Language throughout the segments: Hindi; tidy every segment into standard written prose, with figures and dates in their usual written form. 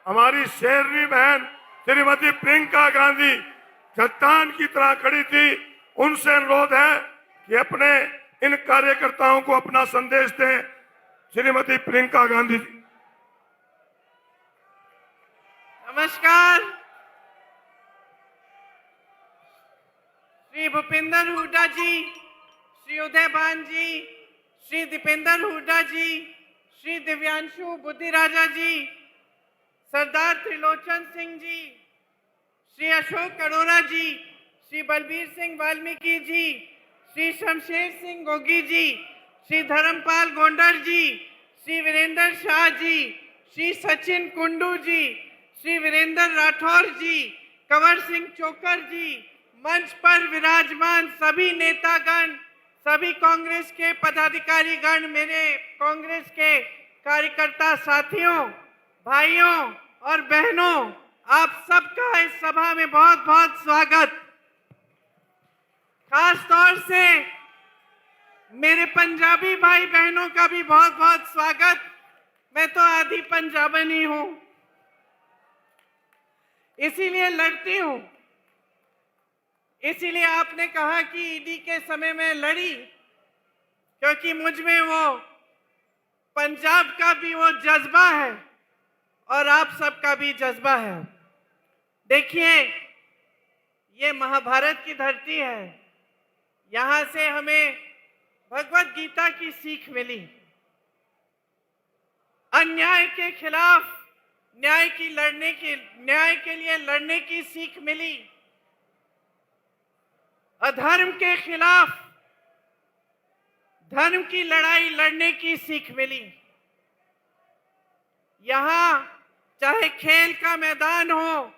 हमारी शेरनी बहन श्रीमती प्रियंका गांधी चट्टान की तरह खड़ी थी। उनसे अनुरोध है कि अपने इन कार्यकर्ताओं को अपना संदेश दें। श्रीमती प्रियंका गांधी जी। नमस्कार। श्री भूपेंद्र हुड्डा जी, श्री उदयभान जी, श्री दीपेंद्र हुड्डा जी, श्री दिव्यांशु बुद्धिराजा जी, सरदार त्रिलोचन सिंह जी, श्री अशोक अरोड़ा जी, श्री बलबीर सिंह वाल्मीकि जी, श्री शमशेर सिंह गोगी जी, श्री धर्मपाल गोंडर जी, श्री वीरेंद्र शाह जी, श्री सचिन कुंडू जी, श्री वीरेंद्र राठौर जी, कंवर सिंह चोकर जी, मंच पर विराजमान सभी नेतागण, सभी कांग्रेस के पदाधिकारी गण, मेरे कांग्रेस के कार्यकर्ता साथियों, भाइयों और बहनों, आप सबका इस सभा में बहुत बहुत स्वागत। खास तौर से मेरे पंजाबी भाई बहनों का भी बहुत बहुत स्वागत। मैं तो आधी पंजाबनी हूं, इसीलिए लड़ती हूं। इसीलिए आपने कहा कि ईडी के समय में लड़ी, क्योंकि मुझ में वो पंजाब का भी वो जज्बा है और आप सबका भी जज्बा है। देखिए, ये महाभारत की धरती है। यहाँ से हमें भगवत गीता की सीख मिली। अन्याय के खिलाफ न्याय के लिए लड़ने की सीख मिली। अधर्म के खिलाफ धर्म की लड़ाई लड़ने की सीख मिली। यहाँ चाहे खेल का मैदान हो,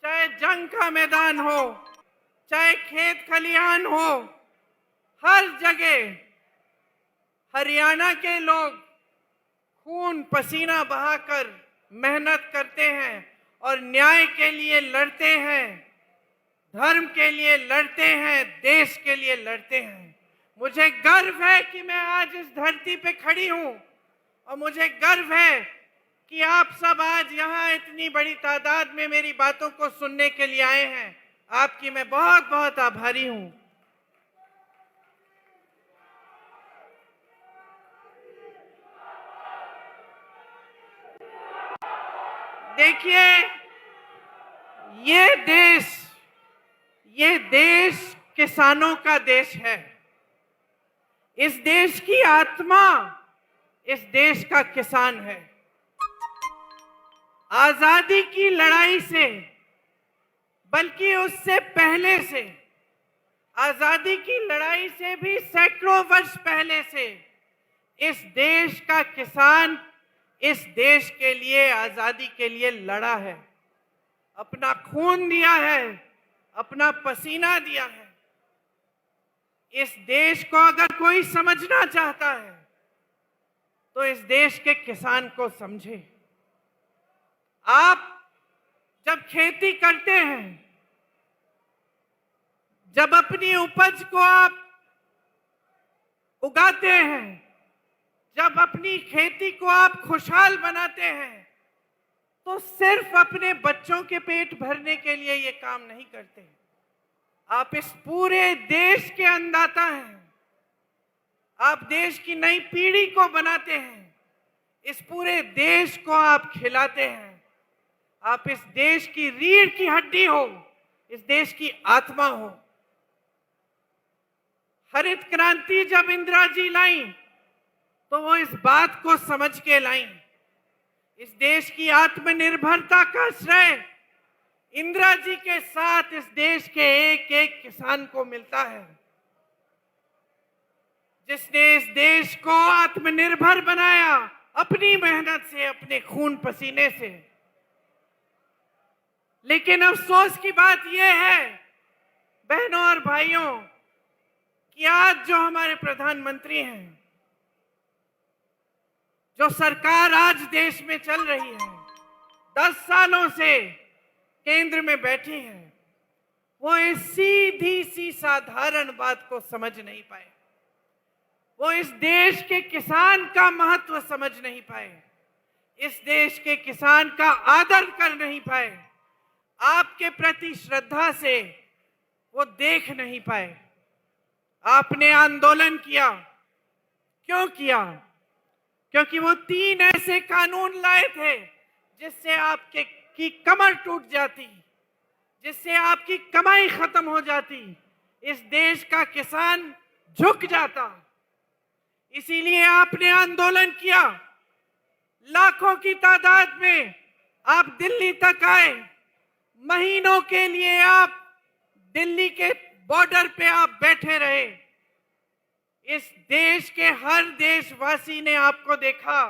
चाहे जंग का मैदान हो, चाहे खेत खलिहान हो, हर जगह हरियाणा के लोग खून पसीना बहाकर मेहनत करते हैं और न्याय के लिए लड़ते हैं, धर्म के लिए लड़ते हैं, देश के लिए लड़ते हैं। मुझे गर्व है कि मैं आज इस धरती पे खड़ी हूं और मुझे गर्व है कि आप सब आज यहाँ इतनी बड़ी तादाद में मेरी बातों को सुनने के लिए आए हैं। आपकी मैं बहुत बहुत आभारी हूं। देखिए, ये देश किसानों का देश है। इस देश की आत्मा इस देश का किसान है। आजादी की लड़ाई से, बल्कि उससे पहले से, आजादी की लड़ाई से भी सैकड़ों वर्ष पहले से इस देश का किसान इस देश के लिए, आजादी के लिए लड़ा है, अपना खून दिया है, अपना पसीना दिया है। इस देश को अगर कोई समझना चाहता है तो इस देश के किसान को समझे। आप जब खेती करते हैं, जब अपनी उपज को आप उगाते हैं, जब अपनी खेती को आप खुशहाल बनाते हैं, तो सिर्फ अपने बच्चों के पेट भरने के लिए ये काम नहीं करते। आप इस पूरे देश के अन्नदाता हैं। आप देश की नई पीढ़ी को बनाते हैं। इस पूरे देश को आप खिलाते हैं। आप इस देश की रीढ़ की हड्डी हो, इस देश की आत्मा हो। हरित क्रांति जब इंदिरा जी लाई तो वो इस बात को समझ के लाई। इस देश की आत्मनिर्भरता का श्रेय इंदिरा जी के साथ इस देश के एक एक किसान को मिलता है, जिसने इस देश को आत्मनिर्भर बनाया अपनी मेहनत से, अपने खून पसीने से। लेकिन अफसोस की बात यह है बहनों और भाइयों कि आज जो हमारे प्रधानमंत्री हैं, जो सरकार आज देश में चल रही है, 10 सालों से केंद्र में बैठी है, वो इस सीधी सी साधारण बात को समझ नहीं पाए। वो इस देश के किसान का महत्व समझ नहीं पाए इस देश के किसान का आदर कर नहीं पाए, आपके प्रति श्रद्धा से वो देख नहीं पाए। आपने आंदोलन किया, क्यों किया? क्योंकि वो 3 ऐसे कानून लाए थे जिससे आपके की कमर टूट जाती, जिससे आपकी कमाई खत्म हो जाती, इस देश का किसान झुक जाता। इसीलिए आपने आंदोलन किया। लाखों की तादाद में आप दिल्ली तक आए। महीनों के लिए आप दिल्ली के बॉर्डर पे आप बैठे रहे। इस देश के हर देशवासी ने आपको देखा।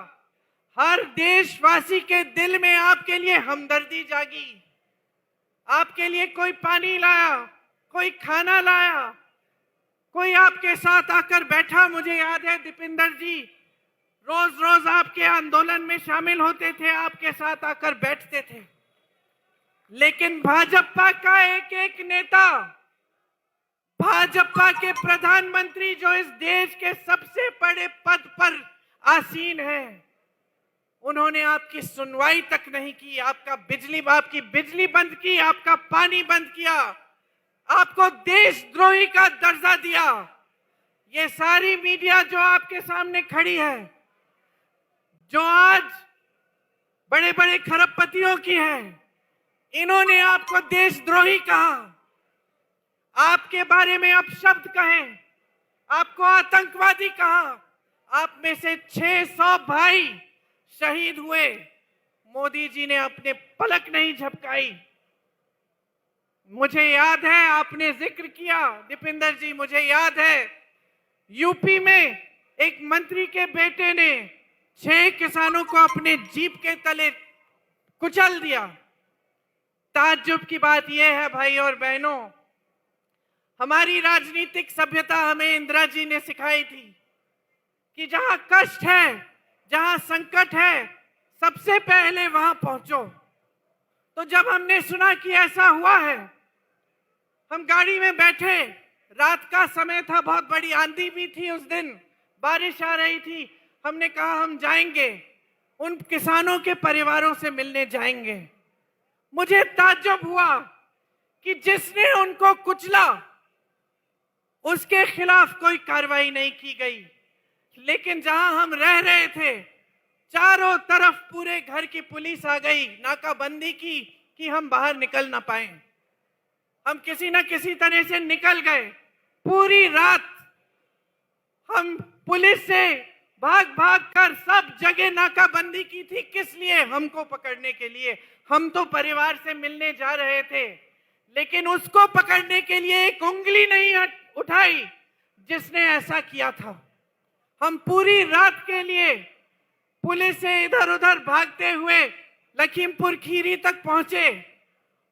हर देशवासी के दिल में आपके लिए हमदर्दी जागी। आपके लिए कोई पानी लाया, कोई खाना लाया, कोई आपके साथ आकर बैठा। मुझे याद है दीपेंद्र जी रोज रोज आपके आंदोलन में शामिल होते थे, आपके साथ आकर बैठते थे। लेकिन भाजपा का एक एक नेता, भाजपा के प्रधानमंत्री जो इस देश के सबसे बड़े पद पर आसीन हैं, उन्होंने आपकी सुनवाई तक नहीं की। आपकी बिजली बंद की, आपका पानी बंद किया, आपको देशद्रोही का दर्जा दिया। ये सारी मीडिया जो आपके सामने खड़ी है, जो आज बड़े बड़े खरबपतियों की है, इन्होंने आपको देशद्रोही कहा, आपके बारे में अपशब्द कहे, आपको आतंकवादी कहा। आप में से 600 भाई शहीद हुए, मोदी जी ने अपने पलक नहीं झपकाई। मुझे याद है आपने जिक्र किया दीपेंद्र जी, मुझे याद है यूपी में एक मंत्री के बेटे ने 6 किसानों को अपने जीप के तले कुचल दिया। ताज्जुब की बात यह है भाई और बहनों, हमारी राजनीतिक सभ्यता हमें इंदिरा जी ने सिखाई थी कि जहां कष्ट है, जहां संकट है, सबसे पहले वहां पहुंचो। तो जब हमने सुना कि ऐसा हुआ है, हम गाड़ी में बैठे, रात का समय था, बहुत बड़ी आंधी भी थी उस दिन, बारिश आ रही थी। हमने कहा हम जाएंगे, उन किसानों के परिवारों से मिलने जाएंगे। मुझे ताज्जुब हुआ कि जिसने उनको कुचला उसके खिलाफ कोई कार्रवाई नहीं की गई, लेकिन जहां हम रह रहे थे, चारों तरफ पूरे घर की पुलिस आ गई, नाकाबंदी की कि हम बाहर निकल ना पाए। हम किसी न किसी तरह से निकल गए। पूरी रात हम पुलिस से भाग भाग कर सब जगह नाकाबंदी की थी। किस लिए? हमको पकड़ने के लिए। हम तो परिवार से मिलने जा रहे थे, लेकिन उसको पकड़ने के लिए एक उंगली नहीं उठाई जिसने ऐसा किया था। हम पूरी रात के लिए पुलिस से इधर उधर भागते हुए लखीमपुर खीरी तक पहुंचे,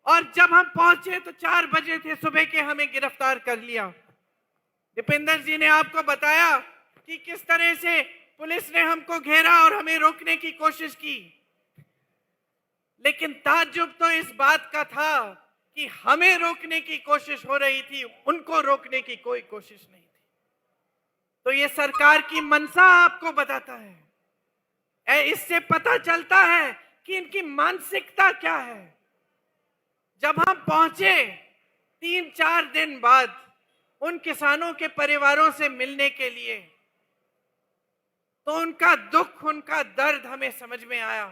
और जब हम पहुंचे तो 4 बजे थे सुबह के, हमें गिरफ्तार कर लिया। दीपेंद्र जी ने आपको बताया कि किस तरह से पुलिस ने हमको घेरा और हमें रोकने की कोशिश की। लेकिन ताज्जुब तो इस बात का था कि हमें रोकने की कोशिश हो रही थी, उनको रोकने की कोई कोशिश नहीं थी। तो ये सरकार की मंशा आपको बताता है। इससे पता चलता है कि इनकी मानसिकता क्या है। जब हम पहुंचे 3-4 दिन बाद उन किसानों के परिवारों से मिलने के लिए, तो उनका दुख, उनका दर्द हमें समझ में आया।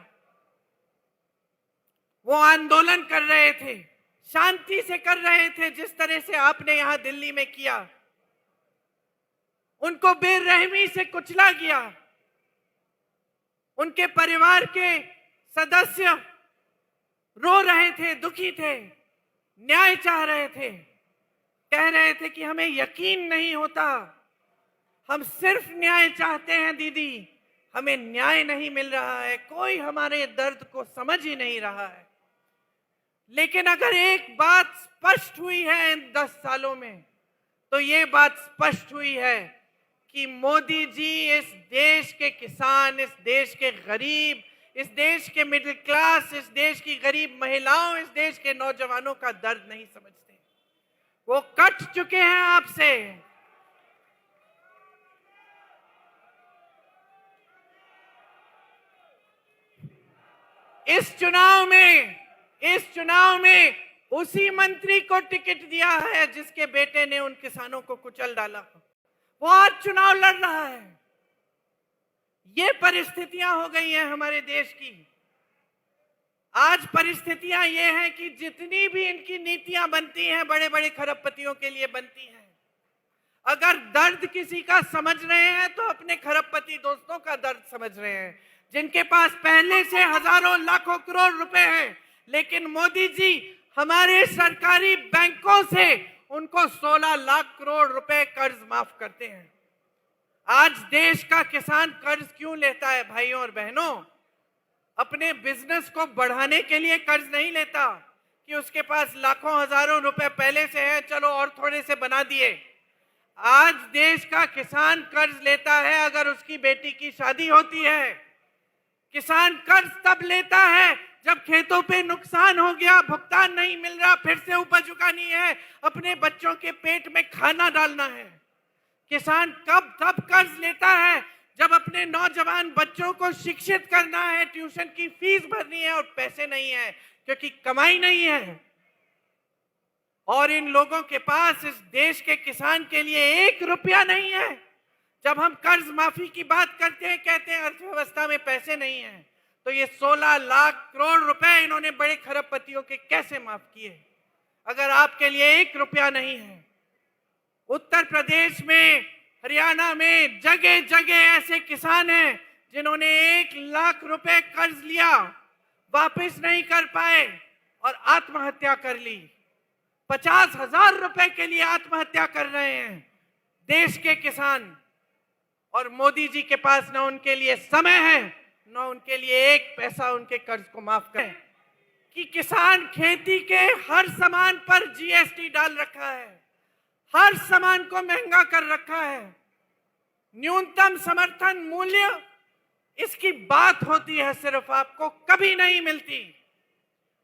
वो आंदोलन कर रहे थे, शांति से कर रहे थे, जिस तरह से आपने यहां दिल्ली में किया। उनको बेरहमी से कुचला गया। उनके परिवार के सदस्य रो रहे थे, दुखी थे, न्याय चाह रहे थे, कह रहे थे कि हमें यकीन नहीं होता, हम सिर्फ न्याय चाहते हैं दीदी, हमें न्याय नहीं मिल रहा है, कोई हमारे दर्द को समझ ही नहीं रहा है। लेकिन अगर एक बात स्पष्ट हुई है इन 10 सालों में, तो ये बात स्पष्ट हुई है कि मोदी जी इस देश के किसान, इस देश के गरीब, इस देश के मिडिल क्लास, इस देश की गरीब महिलाओं, इस देश के नौजवानों का दर्द नहीं समझते। वो कट चुके हैं आपसे। इस चुनाव में उसी मंत्री को टिकट दिया है जिसके बेटे ने उन किसानों को कुचल डाला। वो आज चुनाव लड़ रहा है। ये परिस्थितियां हो गई हैं हमारे देश की। आज परिस्थितियां ये हैं कि जितनी भी इनकी नीतियां बनती हैं बड़े बड़े खरबपतियों के लिए बनती हैं। अगर दर्द किसी का समझ रहे हैं तो अपने खरबपति दोस्तों का दर्द समझ रहे हैं, जिनके पास पहले से हजारों लाखों करोड़ रुपए हैं। लेकिन मोदी जी हमारे सरकारी बैंकों से उनको 16 लाख करोड़ रुपए कर्ज माफ करते हैं। आज देश का किसान कर्ज क्यों लेता है भाइयों और बहनों? अपने बिजनेस को बढ़ाने के लिए कर्ज नहीं लेता कि उसके पास लाखों हजारों रुपए पहले से है, चलो और थोड़े से बना दिए। आज देश का किसान कर्ज लेता है अगर उसकी बेटी की शादी होती है। किसान कर्ज तब लेता है जब खेतों पे नुकसान हो गया, भुगतान नहीं मिल रहा, फिर से उपज उगानी है, अपने बच्चों के पेट में खाना डालना है। किसान तब कर्ज लेता है जब अपने नौजवान बच्चों को शिक्षित करना है, ट्यूशन की फीस भरनी है और पैसे नहीं है क्योंकि कमाई नहीं है। और इन लोगों के पास इस देश के किसान के लिए 1 रुपया नहीं है। जब हम कर्ज माफी की बात करते हैं, कहते हैं अर्थव्यवस्था में पैसे नहीं है, तो ये 16 लाख करोड़ रुपए इन्होंने बड़े खरबपतियों के कैसे माफ किए? अगर आपके लिए 1 रुपया नहीं है। उत्तर प्रदेश में, हरियाणा में जगह जगह ऐसे किसान हैं जिन्होंने 1 लाख रुपए कर्ज लिया, वापस नहीं कर पाए और आत्महत्या कर ली। 50,000 रुपए के लिए आत्महत्या कर रहे हैं देश के किसान। और मोदी जी के पास ना उनके लिए समय है, ना उनके लिए 1 पैसा उनके कर्ज को माफ करें। कि किसान खेती के हर सामान पर जीएसटी डाल रखा है, हर सामान को महंगा कर रखा है। न्यूनतम समर्थन मूल्य, इसकी बात होती है सिर्फ, आपको कभी नहीं मिलती।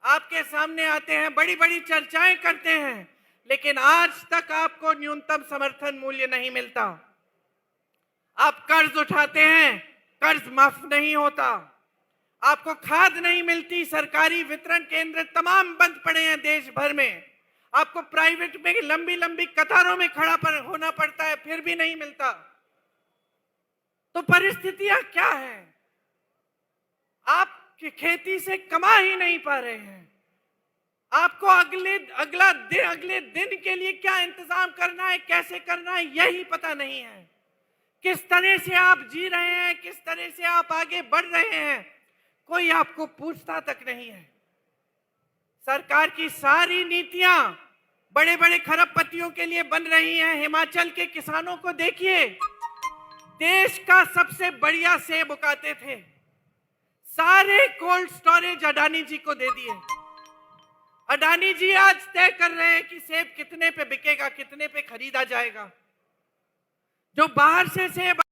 आपके सामने आते हैं, बड़ी बड़ी चर्चाएं करते हैं, लेकिन आज तक आपको न्यूनतम समर्थन मूल्य नहीं मिलता। आप कर्ज उठाते हैं, कर्ज माफ नहीं होता। आपको खाद नहीं मिलती, सरकारी वितरण केंद्र तमाम बंद पड़े हैं देश भर में। आपको प्राइवेट में लंबी लंबी कतारों में खड़ा होना पड़ता है, फिर भी नहीं मिलता। तो परिस्थितियां क्या है? आप खेती से कमा ही नहीं पा रहे हैं। आपको अगले दिन के लिए क्या इंतजाम करना है, कैसे करना है, यही पता नहीं है। किस तरह से आप जी रहे हैं, किस तरह से आप आगे बढ़ रहे हैं, कोई आपको पूछता तक नहीं है। सरकार की सारी नीतियां बड़े बड़े खरबपतियों के लिए बन रही हैं। हिमाचल के किसानों को देखिए, देश का सबसे बढ़िया सेब उगाते थे, सारे कोल्ड स्टोरेज अडानी जी को दे दिए। अडानी जी आज तय कर रहे हैं कि सेब कितने पे बिकेगा, कितने पे खरीदा जाएगा। जो बाहर से सेब